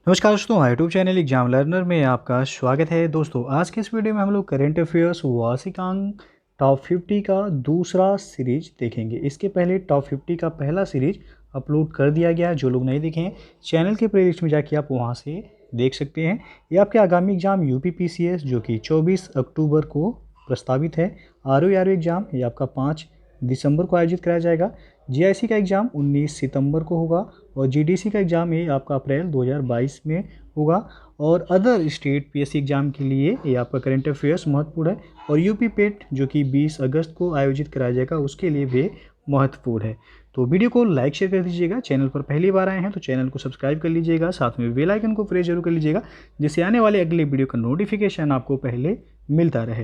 नमस्कार दोस्तों, YouTube channel exam learner में आपका स्वागत है। दोस्तों आज के इस वीडियो में हम लोग करंट अफेयर्स वार्षिकांक टॉप 50 का दूसरा सीरीज देखेंगे। इसके पहले टॉप 50 का पहला सीरीज अपलोड कर दिया गया है। जो लोग नहीं देखे हैं चैनल के प्लेलिस्ट में जाके आप वहां से देख सकते हैं। ये आपके आगामी एग्जाम यूपी पीसीएस जो कि 24 अक्टूबर को प्रस्तावित है। आरओ एग्जाम ये आपका 5 दिसंबर को आयोजित कराया जाएगा। जीआईसी का एग्ज़ाम 19 सितंबर को होगा और जीडीसी का एग्ज़ाम ये आपका अप्रैल 2022 में होगा। और अदर स्टेट पीएससी एग्ज़ाम के लिए ये आपका करंट अफेयर्स महत्वपूर्ण है। और यूपी पेट जो कि 20 अगस्त को आयोजित कराया जाएगा उसके लिए भी महत्वपूर्ण है। तो वीडियो को लाइक शेयर कर दीजिएगा। चैनल पर पहली बार आए हैं तो चैनल को सब्सक्राइब कर लीजिएगा, साथ में बेल आइकन को प्रेस जरूर कर लीजिएगा जिससे आने वाले अगले वीडियो का नोटिफिकेशन आपको पहले मिलता रहे।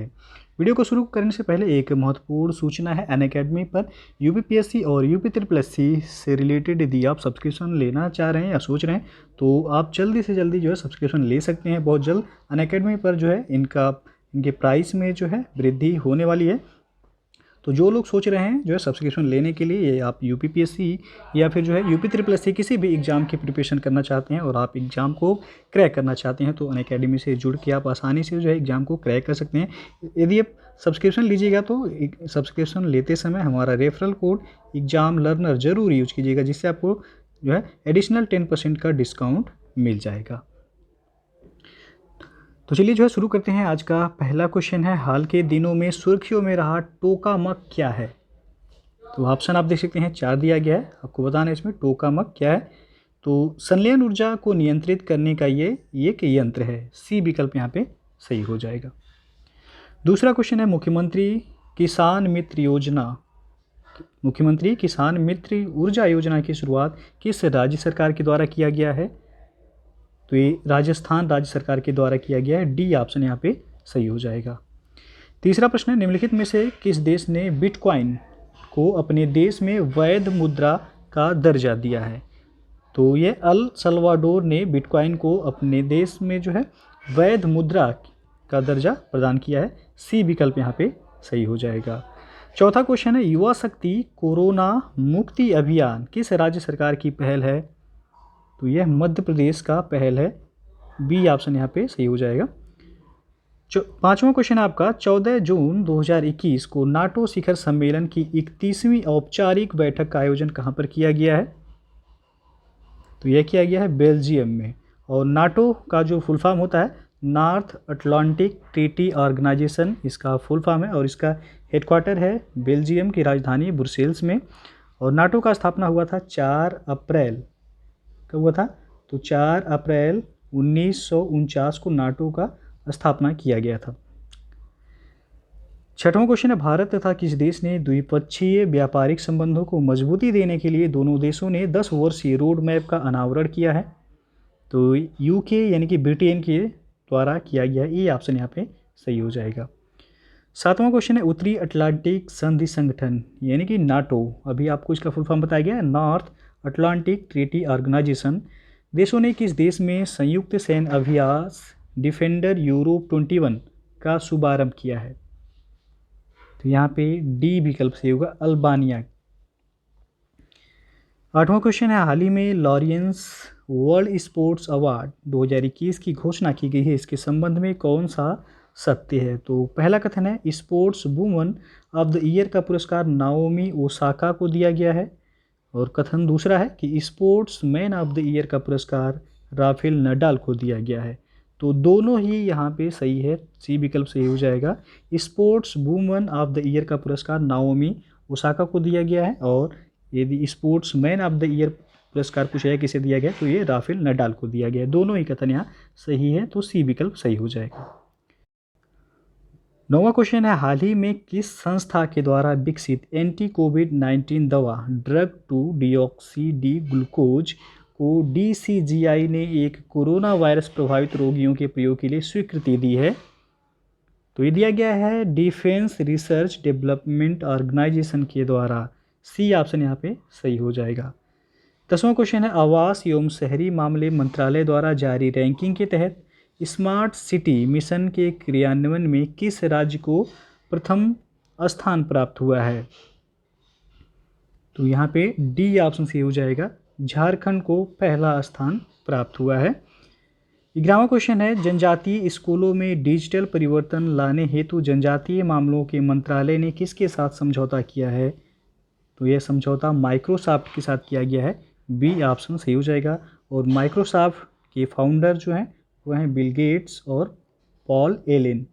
वीडियो को शुरू करने से पहले एक महत्वपूर्ण सूचना है। अनअकैडमी पर यूपीपीएससी और यूपी ट्रिपल एससी से रिलेटेड यदि आप सब्सक्रिप्शन लेना चाह रहे हैं या सोच रहे हैं तो आप जल्दी से जल्दी जो है सब्सक्रिप्शन ले सकते हैं। बहुत जल्द अनअकैडमी पर जो है इनके प्राइस में जो है वृद्धि होने वाली है। तो जो लोग सोच रहे हैं जो है सब्सक्रिप्शन लेने के लिए, ये आप यूपीपीएससी या फिर जो है यूपी ट्रिपल एससी किसी भी एग्ज़ाम की प्रिपरेशन करना चाहते हैं और आप एग्ज़ाम को क्रैक करना चाहते हैं तो अनअकैडमी से जुड़ के आप आसानी से जो है एग्ज़ाम को क्रैक कर सकते हैं। यदि आप सब्सक्रिप्शन लीजिएगा तो सब्सक्रिप्शन लेते समय हमारा रेफरल कोड एग्जाम लर्नर जरूर यूज कीजिएगा जिससे आपको जो है एडिशनल 10% का डिस्काउंट मिल जाएगा। तो चलिए जो है शुरू करते हैं। आज का पहला क्वेश्चन है, हाल के दिनों में सुर्खियों में रहा टोकामक क्या है? तो ऑप्शन आप देख सकते हैं 4 दिया गया है। आपको बताना है इसमें टोकामक क्या है। तो संलयन ऊर्जा को नियंत्रित करने का ये एक यंत्र है। सी विकल्प यहाँ पे सही हो जाएगा। दूसरा क्वेश्चन है, मुख्यमंत्री किसान मित्र ऊर्जा योजना की शुरुआत किस राज्य सरकार के द्वारा किया गया है? तो ये राजस्थान राज्य सरकार के द्वारा किया गया है। डी ऑप्शन यहाँ पे सही हो जाएगा। तीसरा प्रश्न है, निम्नलिखित में से किस देश ने बिटकॉइन को अपने देश में वैध मुद्रा का दर्जा दिया है? तो ये अल सल्वाडोर ने बिटकॉइन को अपने देश में जो है वैध मुद्रा का दर्जा प्रदान किया है। सी विकल्प यहाँ पे सही हो जाएगा। चौथा क्वेश्चन है, युवा शक्ति कोरोना मुक्ति अभियान किस राज्य सरकार की पहल है? तो यह मध्य प्रदेश का पहल है। बी ऑप्शन यहाँ पे सही हो जाएगा। पांचवा क्वेश्चन है आपका, 14 जून 2021 को नाटो शिखर सम्मेलन की 31वीं औपचारिक बैठक का आयोजन कहाँ पर किया गया है? तो यह किया गया है बेल्जियम में। और नाटो का जो फुल फॉर्म होता है नॉर्थ अटलांटिक ट्रीटी ऑर्गेनाइजेशन, इसका फुल फॉर्म है और इसका हेडक्वार्टर है बेल्जियम की राजधानी ब्रुसेल्स में। और नाटो का स्थापना हुआ था 4 अप्रैल, कब हुआ था? तो 4 अप्रैल 1949 को नाटो का स्थापना किया गया था। छठवां क्वेश्चन है, भारत तथा किस देश ने द्विपक्षीय व्यापारिक संबंधों को मजबूती देने के लिए दोनों देशों ने 10 वर्षीय रोड मैप का अनावरण किया है? तो यूके यानी कि ब्रिटेन के द्वारा किया गया। ये ऑप्शन यहाँ पे सही हो जाएगा। सातवां क्वेश्चन है, उत्तरी अटलांटिक संधि संगठन यानी कि नाटो, अभी आपको इसका फुल फॉर्म बताया गया है नॉर्थ अटलांटिक ट्रीटी ऑर्गेनाइजेशन, देशों ने किस देश में संयुक्त सैन्य अभ्यास डिफेंडर यूरोप 21 का शुभारंभ किया है? तो यहाँ पे डी विकल्प सही होगा, अल्बानिया। आठवां क्वेश्चन है, हाल ही में लॉरेंस वर्ल्ड स्पोर्ट्स अवार्ड 2021 की घोषणा की गई है, इसके संबंध में कौन सा सत्य है? तो पहला कथन है, sports woman of the year का पुरस्कार नाओमी ओसाका को दिया गया है। और कथन दूसरा है कि sports man of the year का पुरस्कार राफेल नडाल को दिया गया है। तो दोनों ही यहाँ पे सही है। सी विकल्प सही हो जाएगा। Sports woman of the year का पुरस्कार नाओमी ओसाका को दिया गया है और यदि sports man of the year पुरस्कार पूछा है किसे दिया गया तो ये राफेल नडाल को दिया गया है। दोनों ही कथन यहाँ सही है, तो सी विकल्प सही हो जाएगा। नौवां क्वेश्चन है, हाल ही में किस संस्था के द्वारा विकसित एंटी कोविड-19 दवा ड्रग 2 डिऑक्सी डी ग्लूकोज को डीसीजीआई ने एक कोरोना वायरस प्रभावित रोगियों के प्रयोग के लिए स्वीकृति दी है? तो ये दिया गया है डिफेंस रिसर्च डेवलपमेंट ऑर्गेनाइजेशन के द्वारा। सी ऑप्शन यहाँ पे सही हो जाएगा। 10वां क्वेश्चन है, आवास एवं शहरी मामले मंत्रालय द्वारा जारी रैंकिंग के तहत स्मार्ट सिटी मिशन के क्रियान्वयन में किस राज्य को प्रथम स्थान प्राप्त हुआ है? तो यहाँ पे डी ऑप्शन सही हो जाएगा, झारखंड को पहला स्थान प्राप्त हुआ है। 11वां क्वेश्चन है, जनजातीय स्कूलों में डिजिटल परिवर्तन लाने हेतु जनजातीय मामलों के मंत्रालय ने किसके साथ समझौता किया है? तो यह समझौता माइक्रोसॉफ्ट के साथ किया गया है। बी ऑप्शन सही हो जाएगा। और माइक्रोसॉफ्ट के फाउंडर जो हैं वह हैं बिल गेट्स और पॉल एलेन।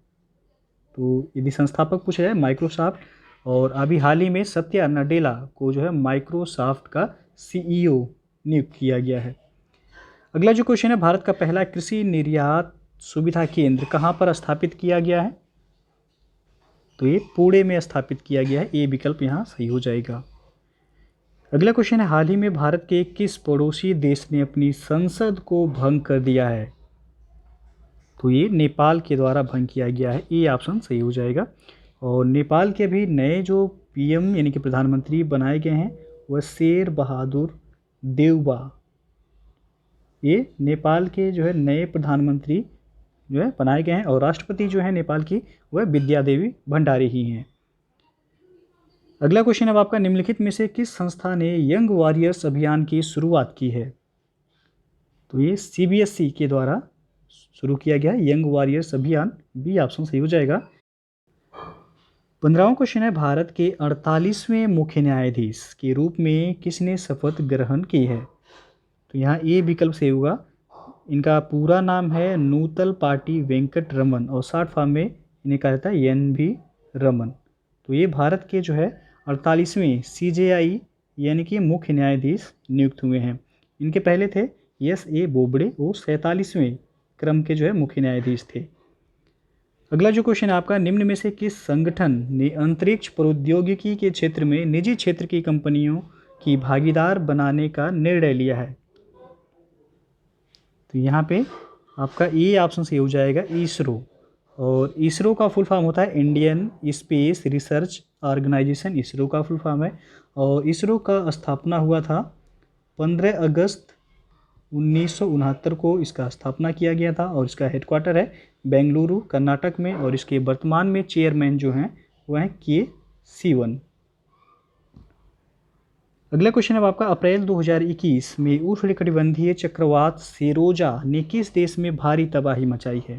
तो यदि संस्थापक पूछा जाए माइक्रोसॉफ्ट, और अभी हाल ही में सत्या नडेला को जो है माइक्रोसॉफ्ट का सीईओ नियुक्त किया गया है। अगला जो क्वेश्चन है, भारत का पहला कृषि निर्यात सुविधा केंद्र कहाँ पर स्थापित किया गया है? तो ये पुणे में स्थापित किया गया है। ए विकल्प यहाँ सही हो जाएगा। अगला क्वेश्चन है, हाल ही में भारत के किस पड़ोसी देश ने अपनी संसद को भंग कर दिया है? तो ये नेपाल के द्वारा भंग किया गया है। ए ऑप्शन सही हो जाएगा। और नेपाल के अभी नए जो पीएम यानी कि प्रधानमंत्री बनाए गए हैं वह शेर बहादुर देउबा, ये नेपाल के जो है नए प्रधानमंत्री जो है बनाए गए हैं। और राष्ट्रपति जो है नेपाल की वह विद्या देवी भंडारी ही हैं। अगला क्वेश्चन अब आपका, निम्नलिखित में से किस संस्था ने यंग वॉरियर्स अभियान की शुरुआत की है? तो ये सीबीएसई के द्वारा शुरू किया गया है यंग वॉरियर्स अभियान। बी ऑप्शन सही हो जाएगा। 15वां क्वेश्चन है, भारत के 48वें मुख्य न्यायाधीश के रूप में किसने शपथ ग्रहण की है? तो यहाँ ए विकल्प सही होगा। इनका पूरा नाम है नूतल पाटी वेंकट रमन और शॉर्ट फॉर्म में इन्हें कहा जाता है एन.वी. रमन। तो ये भारत के जो है 48वें सीजेआई यानी कि मुख्य न्यायाधीश नियुक्त हुए हैं। इनके पहले थे एस.ए. बोबड़े, वो 47वें क्रम के जो है मुख्य न्यायाधीश थे। अगला जो क्वेश्चन है आपका, निम्न में से किस संगठन ने अंतरिक्ष प्रौद्योगिकी के क्षेत्र में निजी क्षेत्र की कंपनियों की भागीदार बनाने का निर्णय लिया है? तो यहाँ पे आपका ए ऑप्शन सही हो जाएगा, इसरो। और इसरो का फुल फॉर्म होता है Indian space research organisation, ISRO का फुल फॉर्म है। और इसरो का स्थापना हुआ था 15 अगस्त 1969 को इसका स्थापना किया गया था। और इसका हेडक्वार्टर है बेंगलुरु कर्नाटक में। और इसके वर्तमान में चेयरमैन जो हैं वह हैं के सीवन। अगला क्वेश्चन है आपका, अप्रैल 2021 में उष्णकटिबंधीय चक्रवात सेरोजा ने किस देश में भारी तबाही मचाई है?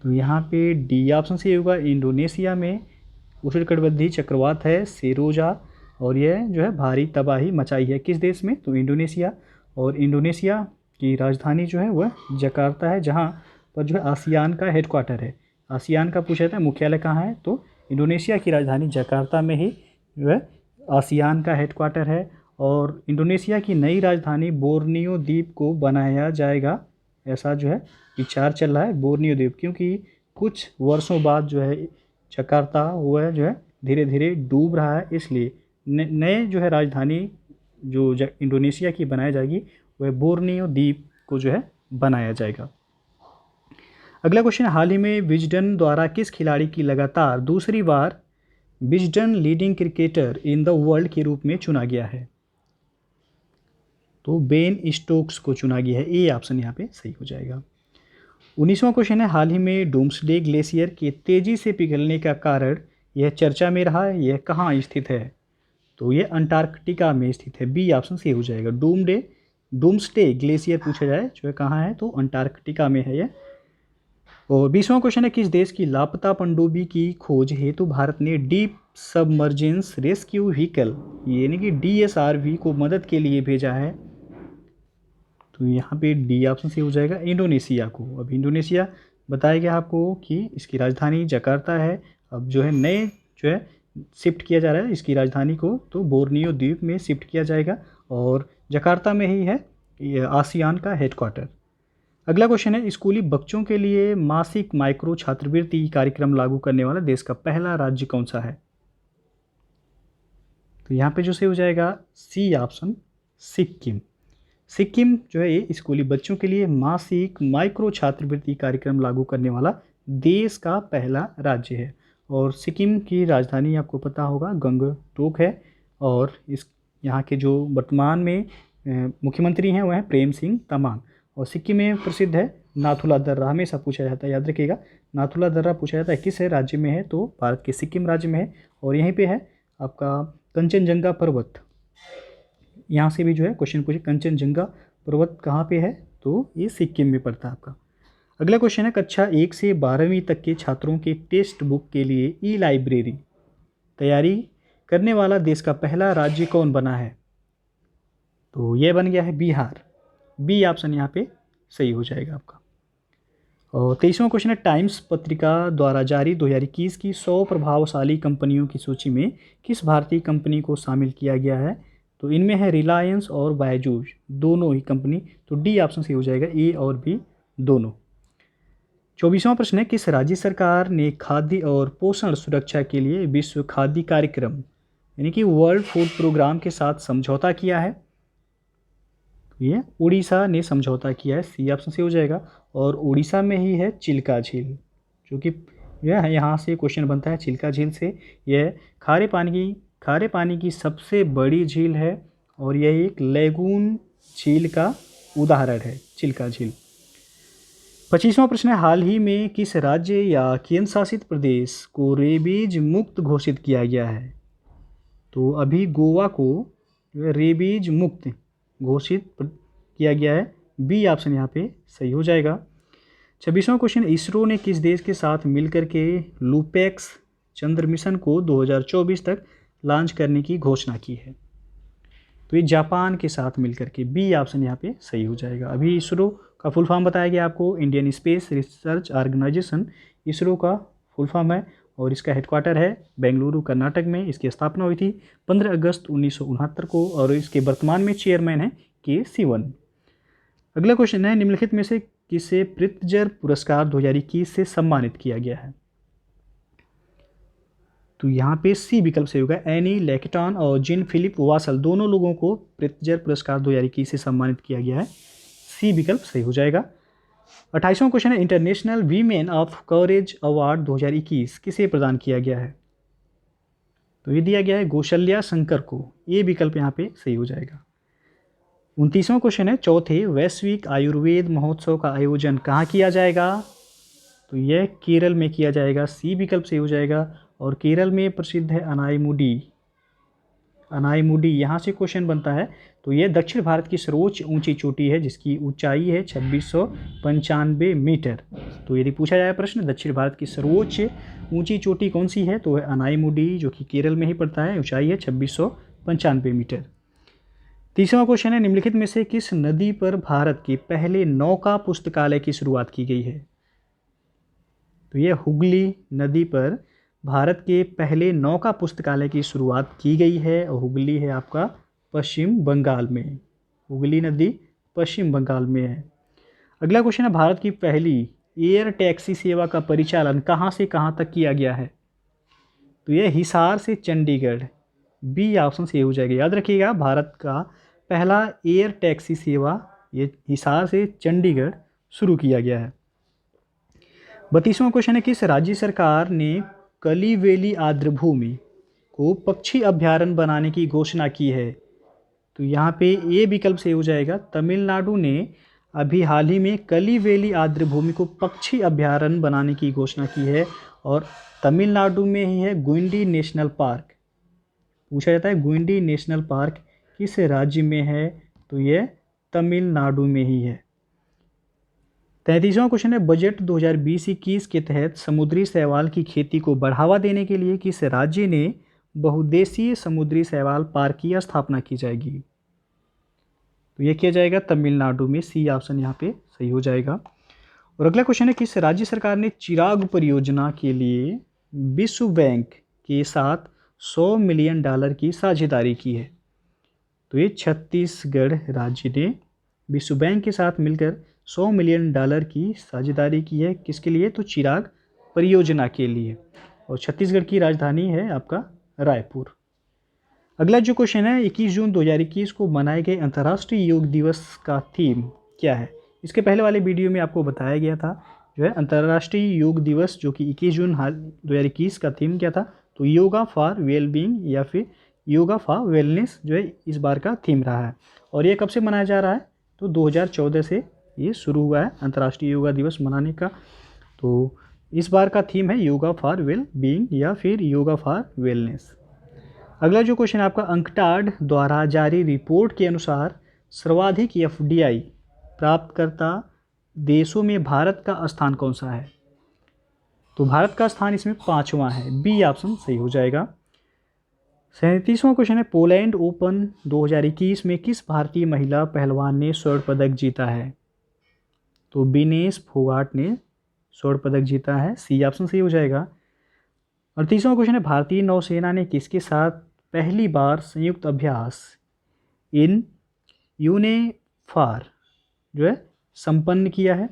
तो यहाँ पे डी ऑप्शन सही होगा, इंडोनेशिया में उष्णकटिबंधीय चक्रवात है सेरोजा। और यह जो है भारी तबाही मचाई है किस देश में? तो इंडोनेशिया। और इंडोनेशिया की राजधानी जो है वह जकार्ता है, जहाँ पर जो है आसियान का हेडक्वार्टर है। आसियान का पूछा जाता है मुख्यालय कहाँ है, तो इंडोनेशिया की राजधानी जकार्ता में ही जो है आसियान का हेडक्वार्टर है। और इंडोनेशिया की नई राजधानी बोर्नियो द्वीप को बनाया जाएगा, ऐसा जो है विचार चल रहा है बोर्नियो द्वीप, क्योंकि कुछ वर्षों बाद जो है जकार्ता वह जो है धीरे धीरे डूब रहा है। इसलिए नए जो है राजधानी जो इंडोनेशिया की बनाई जाएगी वह बोर्नियो द्वीप को जो है बनाया जाएगा। अगला क्वेश्चन, हाल ही में विजडन द्वारा किस खिलाड़ी की लगातार दूसरी बार Wisden leading cricketer in the world के रूप में चुना गया है? तो बेन स्टोक्स को चुना गया है। ए ऑप्शन यहाँ पे सही हो जाएगा। 19वां क्वेश्चन है, हाल ही में डूम्सडे ग्लेशियर के तेजी से पिघलने का कारण यह चर्चा में रहा है, यह कहाँ स्थित है? तो ये अंटार्कटिका में स्थित है। बी ऑप्शन सही हो जाएगा। डूम्सडे ग्लेशियर पूछा जाए जो है कहाँ है, तो अंटार्कटिका में है यह। और 20वां क्वेश्चन है, किस देश की लापता पनडुब्बी की खोज हेतु भारत ने डीप सबमर्जेंस रेस्क्यू व्हीकल यानी कि DSRV को मदद के लिए भेजा है? तो यहाँ पे डी ऑप्शन सही हो जाएगा, इंडोनेशिया को। अब इंडोनेशिया बताया गया आपको कि इसकी राजधानी जकार्ता है। अब जो है नए जो है शिफ्ट किया जा रहा है इसकी राजधानी को, तो बोर्नियो द्वीप में शिफ्ट किया जाएगा। और जकार्ता में ही है आसियान का हेडक्वार्टर। अगला क्वेश्चन है, स्कूली बच्चों के लिए मासिक माइक्रो छात्रवृत्ति कार्यक्रम लागू करने वाला देश का पहला राज्य कौन सा है? तो यहाँ पे जो सही हो जाएगा सी ऑप्शन, सिक्किम। सिक्किम जो है ये स्कूली बच्चों के लिए मासिक माइक्रो छात्रवृत्ति कार्यक्रम लागू करने वाला देश का पहला राज्य है। और सिक्किम की राजधानी आपको पता होगा गंगटोक है। और इस यहाँ के जो वर्तमान में मुख्यमंत्री हैं वह हैं प्रेम सिंह तमांग। और सिक्किम में प्रसिद्ध है नाथुला दर्रा, हमेशा पूछा जाता है, याद रखिएगा नाथुला दर्रा पूछा जाता है किस है राज्य में है, तो भारत के सिक्किम राज्य में है। और यहीं पे है आपका कंचनजंगा पर्वत, यहाँ से भी जो है क्वेश्चन पूछे कंचनजंगा पर्वत कहाँ पे है, तो ये सिक्किम में पड़ता है आपका। अगला क्वेश्चन है कक्षा 1 से 12वीं तक के छात्रों के टेक्स्ट बुक के लिए ई लाइब्रेरी तैयारी करने वाला देश का पहला राज्य कौन बना है? तो यह बन गया है बिहार। बी ऑप्शन यहाँ पे सही हो जाएगा आपका। और 23वां क्वेश्चन है टाइम्स पत्रिका द्वारा जारी 2021 की 100 प्रभावशाली कंपनियों की सूची में किस भारतीय कंपनी को शामिल किया गया है? तो इनमें है रिलायंस और बायजूस, दोनों ही कंपनी। तो डी ऑप्शन सही हो जाएगा, ए और बी दोनों। 24वां प्रश्न है किस राज्य सरकार ने खाद्य और पोषण सुरक्षा के लिए विश्व खाद्य कार्यक्रम यानी कि वर्ल्ड फूड प्रोग्राम के साथ समझौता किया है? ये उड़ीसा ने समझौता किया है, सी ऑप्शन से हो जाएगा। और उड़ीसा में ही है चिल्का झील, जो कि यह यहाँ से क्वेश्चन बनता है चिल्का झील से। यह खारे पानी की सबसे बड़ी झील है और यह एक लेगून झील का उदाहरण है, चिल्का झील। 25वां प्रश्न है हाल ही में किस राज्य या केंद्र शासित प्रदेश को रेबीज मुक्त घोषित किया गया है? तो अभी गोवा को रेबीज मुक्त घोषित किया गया है, बी ऑप्शन यहाँ पे सही हो जाएगा। 26वां क्वेश्चन इसरो ने किस देश के साथ मिलकर के लूपेक्स चंद्र मिशन को 2024 तक लॉन्च करने की घोषणा की है? तो ये जापान के साथ मिलकर के, बी ऑप्शन यहाँ पे सही हो जाएगा। अभी इसरो का फुल फॉर्म बताया गया आपको, Indian space research organisation ISRO का फुल फॉर्म है और इसका हेडक्वार्टर है बेंगलुरु कर्नाटक में। इसकी स्थापना हुई थी 15 अगस्त 1969 को और इसके वर्तमान में चेयरमैन है के सिवन। अगला क्वेश्चन है निम्नलिखित में से किसे प्रित्जर पुरस्कार 2021 से सम्मानित किया गया है? तो यहाँ पे सी विकल्प से होगा, एनी लेकेटॉन और जिन फिलिप वासल दोनों लोगों को प्रित्जर पुरस्कार 2021 से सम्मानित किया गया है, सी विकल्प सही हो जाएगा। 28वां क्वेश्चन है international women of courage award 2021 किसे प्रदान किया गया है? तो ये दिया गया है कौशल्या शंकर को, ये विकल्प यहाँ पे सही हो जाएगा। 29वां क्वेश्चन है चौथे वैश्विक आयुर्वेद महोत्सव का आयोजन कहाँ किया जाएगा? तो यह केरल में किया जाएगा, सी विकल्प सही हो जाएगा। और केरल में प्रसिद्ध है अनाईमुडी यहाँ से क्वेश्चन बनता है। तो यह दक्षिण भारत की सर्वोच्च ऊंची चोटी है जिसकी ऊंचाई है 2695 मीटर। तो यदि पूछा जाए प्रश्न दक्षिण भारत की सर्वोच्च ऊंची चोटी कौन सी है, तो है अनाईमुडी जो कि केरल में ही पड़ता है, ऊंचाई है 2695 मीटर। 30वां क्वेश्चन है निम्नलिखित में से किस नदी पर भारत के पहले नौका पुस्तकालय की शुरुआत की गई है? तो यह हुगली नदी पर भारत के पहले नौका पुस्तकालय की शुरुआत की गई है और हुगली है आपका पश्चिम बंगाल में। हुगली नदी पश्चिम बंगाल में है। अगला क्वेश्चन है भारत की पहली एयर टैक्सी सेवा का परिचालन कहाँ से कहाँ तक किया गया है? तो यह हिसार से चंडीगढ़, बी ऑप्शन से हो जाएगा। याद रखिएगा भारत का पहला एयर टैक्सी सेवा ये हिसार से चंडीगढ़ शुरू किया गया है। 32वां क्वेश्चन है किस राज्य सरकार ने कलिवेली आर्द्रभूमि को पक्षी अभ्यारण्य बनाने की घोषणा की है? तो यहाँ पे ए विकल्प से हो जाएगा। तमिलनाडु ने अभी हाल ही में कलिवेली आर्द्रभूमि को पक्षी अभ्यारण्य बनाने की घोषणा की है और तमिलनाडु में ही है गुइंडी नेशनल पार्क। पूछा जाता है गुइंडी नेशनल पार्क किस राज्य में है? तो यह तमिलनाडु में ही है। 33वां क्वेश्चन है बजट 2020-21 के तहत समुद्री शैवाल की खेती को बढ़ावा देने के लिए किस राज्य ने बहुउद्देशीय समुद्री शैवाल पार्क की स्थापना की जाएगी? तो यह किया जाएगा तमिलनाडु में, सी ऑप्शन यहाँ पे सही हो जाएगा। और अगला क्वेश्चन है किस राज्य सरकार ने चिराग परियोजना के लिए विश्व बैंक के साथ $100 मिलियन की साझेदारी की है? तो ये छत्तीसगढ़ राज्य ने विश्व बैंक के साथ मिलकर $100 मिलियन की साझेदारी की है। किसके लिए? तो चिराग परियोजना के लिए। और छत्तीसगढ़ की राजधानी है आपका रायपुर। अगला जो क्वेश्चन है 21 जून 2021 को मनाए गए अंतर्राष्ट्रीय योग दिवस का थीम क्या है? इसके पहले वाले वीडियो में आपको बताया गया था जो है अंतर्राष्ट्रीय योग दिवस जो कि 21 जून 2021 का थीम क्या था? तो योगा फॉर वेलबींग या फिर योगा फॉर वेलनेस जो है इस बार का थीम रहा है। और ये कब से मनाया जा रहा है? तो 2014 से ये शुरू हुआ है अंतर्राष्ट्रीय योगा दिवस मनाने का। तो इस बार का थीम है योगा फॉर वेल बीइंग या फिर योगा फॉर वेलनेस। अगला जो क्वेश्चन आपका अंकटाड द्वारा जारी रिपोर्ट के अनुसार सर्वाधिक एफडीआई प्राप्तकर्ता देशों में भारत का स्थान कौन सा है? तो भारत का स्थान इसमें 5वां है, बी ऑप्शन सही हो जाएगा। 37वां क्वेश्चन है, पोलैंड ओपन 2021 में किस भारतीय महिला पहलवान ने स्वर्ण पदक जीता है? तो विनेश फोगाट ने स्वर्ण पदक जीता है, सी ऑप्शन सही हो जाएगा। 38वां क्वेश्चन है, भारतीय नौसेना ने किसके साथ पहली बार संयुक्त अभ्यास इन यूनेफार जो है संपन्न किया है?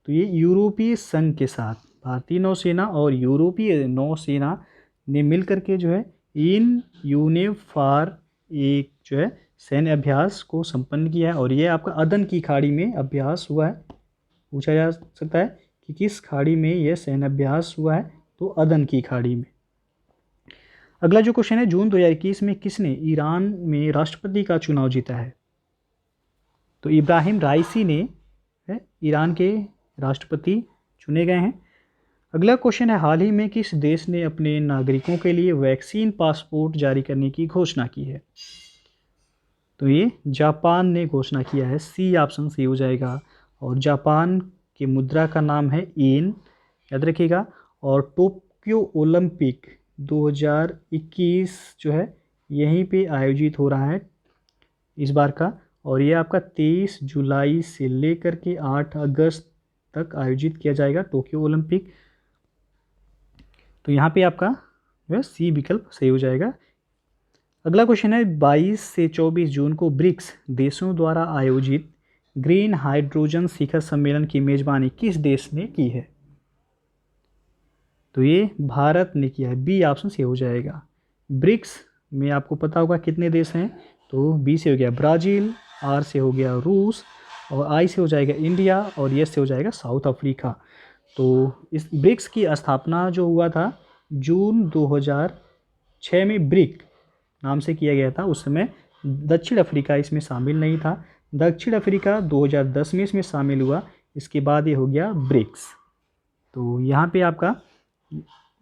तो ये यूरोपीय संघ के साथ भारतीय नौसेना और यूरोपीय नौसेना ने मिलकर के जो है इन यूनेफार एक जो है सैन्य अभ्यास को संपन्न किया है, और ये आपका अदन की खाड़ी में अभ्यास हुआ है। पूछा जा सकता है कि किस खाड़ी में यह सैन्य अभ्यास हुआ है? तो अदन की खाड़ी में। अगला जो क्वेश्चन है, जून 2021 में किसने ईरान में राष्ट्रपति का चुनाव जीता है? तो इब्राहिम राइसी ने ईरान के राष्ट्रपति चुने गए हैं। अगला क्वेश्चन है, हाल ही में किस देश ने अपने नागरिकों के लिए वैक्सीन पासपोर्ट जारी करने की घोषणा की है? तो ये जापान ने घोषणा किया है, सी ऑप्शन सही हो जाएगा। और जापान की मुद्रा का नाम है येन, याद रखिएगा। और टोक्यो ओलंपिक 2021 जो है यहीं पे आयोजित हो रहा है इस बार का, और ये आपका 23 जुलाई से लेकर के 8 अगस्त तक आयोजित किया जाएगा टोक्यो ओलंपिक। तो यहाँ पे आपका जो है सी विकल्प सही हो जाएगा। अगला क्वेश्चन है, 22 से 24 जून को ब्रिक्स देशों द्वारा आयोजित ग्रीन हाइड्रोजन शिखर सम्मेलन की मेजबानी किस देश ने की है? तो ये भारत ने किया है, बी ऑप्शन से हो जाएगा। ब्रिक्स में आपको पता होगा कितने देश हैं? तो बी से हो गया ब्राज़ील, आर से हो गया रूस, और आई से हो जाएगा इंडिया, और एस से हो जाएगा साउथ अफ्रीका। तो इस ब्रिक्स की स्थापना जो हुआ था जून 2006 में ब्रिक नाम से किया गया था। उस समय दक्षिण अफ्रीका इसमें शामिल नहीं था। दक्षिण अफ्रीका 2010 में इसमें शामिल हुआ, इसके बाद ये हो गया ब्रिक्स। तो यहाँ पे आपका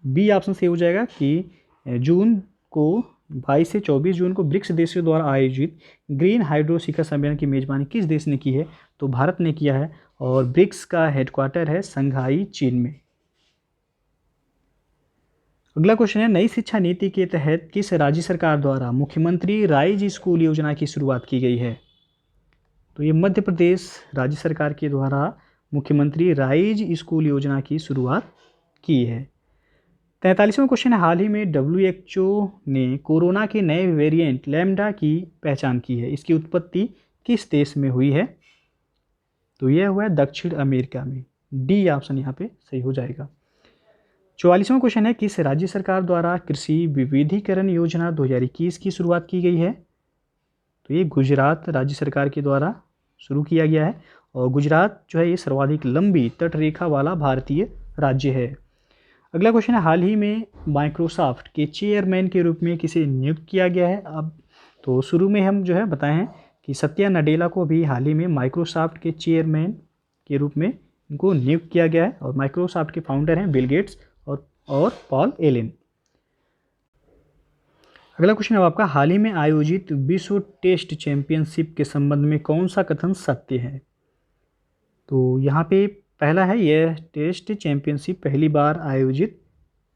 बी ऑप्शन से हो जाएगा कि जून को 22 से 24 जून को ब्रिक्स देशों द्वारा आयोजित ग्रीन हाइड्रो शिखर सम्मेलन की मेजबानी किस देश ने की है? तो भारत ने किया है, और ब्रिक्स का हेडक्वार्टर है संघाई, चीन में। अगला क्वेश्चन है, नई शिक्षा नीति के तहत किस राज्य सरकार द्वारा मुख्यमंत्री राइज स्कूल योजना की शुरुआत की गई है? तो ये मध्य प्रदेश राज्य सरकार के द्वारा मुख्यमंत्री राइज स्कूल योजना की शुरुआत की है। 43वां क्वेश्चन है, हाल ही में WHO ने कोरोना के नए वेरिएंट लैम्डा की पहचान की है, इसकी उत्पत्ति किस देश में हुई है? तो यह हुआ है दक्षिण अमेरिका में, डी ऑप्शन यहाँ पे सही हो जाएगा। 44वां क्वेश्चन है, किस राज्य सरकार द्वारा कृषि विविधीकरण योजना 2021 की शुरुआत की गई है? तो ये गुजरात राज्य सरकार के द्वारा शुरू किया गया है, और गुजरात जो है ये सर्वाधिक लंबी तटरेखा वाला भारतीय राज्य है। अगला क्वेश्चन है, हाल ही में माइक्रोसॉफ्ट के चेयरमैन के रूप में किसे नियुक्त किया गया है? अब तो शुरू में हम जो है बताए हैं कि सत्या नडेला को भी हाल ही में माइक्रोसॉफ्ट के चेयरमैन के रूप में इनको नियुक्त किया गया है, और माइक्रोसॉफ्ट के फाउंडर हैं बिल गेट्स और पॉल एलन। अगला क्वेश्चन है आपका, हाल ही में आयोजित विश्व टेस्ट चैंपियनशिप के संबंध में कौन सा कथन सत्य है? तो यहाँ पे पहला है, यह टेस्ट चैंपियनशिप पहली बार आयोजित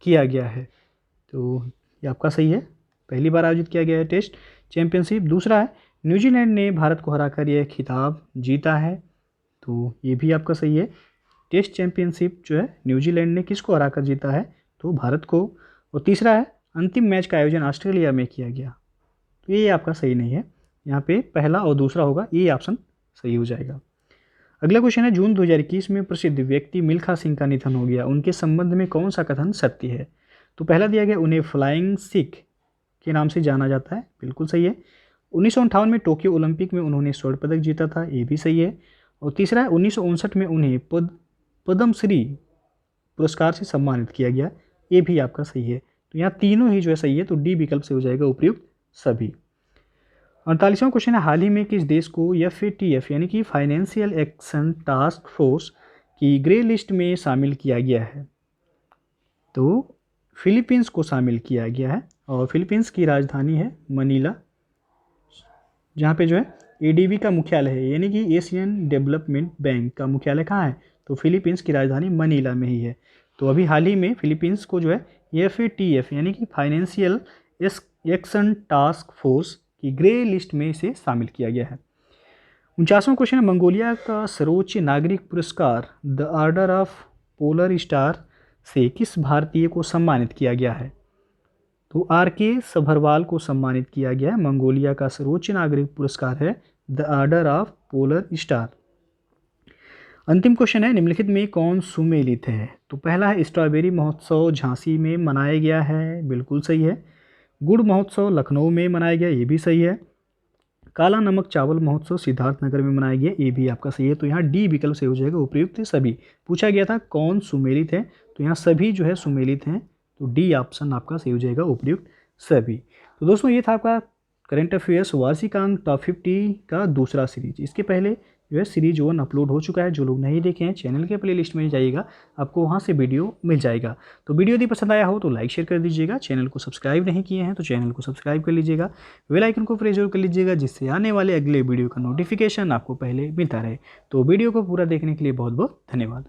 किया गया है, तो ये आपका सही है, पहली बार आयोजित किया गया है टेस्ट चैंपियनशिप। दूसरा है, न्यूजीलैंड ने भारत को हराकर यह खिताब जीता है, तो ये भी आपका सही है, टेस्ट चैंपियनशिप जो है न्यूजीलैंड ने किसको हराकर जीता है? तो भारत को। और तीसरा है, अंतिम मैच का आयोजन ऑस्ट्रेलिया में किया गया, तो ये आपका सही नहीं है, यहाँ पे पहला और दूसरा होगा, ये ऑप्शन सही हो जाएगा। अगला क्वेश्चन है, जून 2021 में प्रसिद्ध व्यक्ति मिल्खा सिंह का निधन हो गया, उनके संबंध में कौन सा कथन सत्य है? तो पहला दिया गया, उन्हें फ्लाइंग सिख के नाम से जाना जाता है, बिल्कुल सही है। 1958 में टोक्यो ओलंपिक में उन्होंने स्वर्ण पदक जीता था, ये भी सही है। और तीसरा है, 1959 में उन्हें पद्मश्री पुरस्कार से सम्मानित किया गया, ये भी आपका सही है। तो यहाँ तीनों ही जो है सही है, तो डी विकल्प से हो जाएगा उपयुक्त सभी। 48वां क्वेश्चन है, हाल ही में किस देश को FATF यानी कि फाइनेंशियल एक्शन टास्क फोर्स की ग्रे लिस्ट में शामिल किया गया है? तो फिलीपींस को शामिल किया गया है, और फिलीपींस की राजधानी है मनीला, जहाँ पे जो है एडीबी का मुख्यालय है, यानी कि एशियन डेवलपमेंट बैंक का मुख्यालय कहाँ है, तो फिलीपींस की राजधानी मनीला में ही है। तो अभी हाल ही में फिलीपींस को जो है FATF यानी कि फाइनेंशियल एक्शन टास्क फोर्स की ग्रे लिस्ट में इसे शामिल किया गया है। 49वां क्वेश्चन है, मंगोलिया का सर्वोच्च नागरिक पुरस्कार the order of polar star से किस भारतीय को सम्मानित किया गया है, तो RK सभरवाल को सम्मानित किया गया है। मंगोलिया का सर्वोच्च नागरिक पुरस्कार है the order of polar star. अंतिम क्वेश्चन है, निम्नलिखित में कौन सुमेलित है, तो पहला है स्ट्रॉबेरी महोत्सव झांसी में मनाया गया है, बिल्कुल सही है। गुड़ महोत्सव लखनऊ में मनाया गया, ये भी सही है। काला नमक चावल महोत्सव सिद्धार्थनगर में मनाया गया, ये भी आपका सही है। तो यहाँ डी विकल्प से हो जाएगा उपयुक्त सभी। पूछा गया था कौन सुमेलित है, तो यहाँ सभी जो है सुमेलित हैं, तो डी ऑप्शन आपका सही हो जाएगा उपयुक्त सभी। तो दोस्तों ये था आपका करंट अफेयर्स वार्षिकांक टॉप 50 का दूसरा सीरीज। इसके पहले जो है सीरीज 1 अपलोड हो चुका है, जो लोग नहीं देखे हैं चैनल के प्लेलिस्ट में जाइएगा, आपको वहाँ से वीडियो मिल जाएगा। तो वीडियो यदि पसंद आया हो तो लाइक शेयर कर दीजिएगा, चैनल को सब्सक्राइब नहीं किए हैं तो चैनल को सब्सक्राइब कर लीजिएगा, बेल आइकन को प्रेस जरूर कर लीजिएगा, जिससे आने वाले अगले वीडियो का नोटिफिकेशन आपको पहले मिलता रहे। तो वीडियो को पूरा देखने के लिए बहुत बहुत धन्यवाद।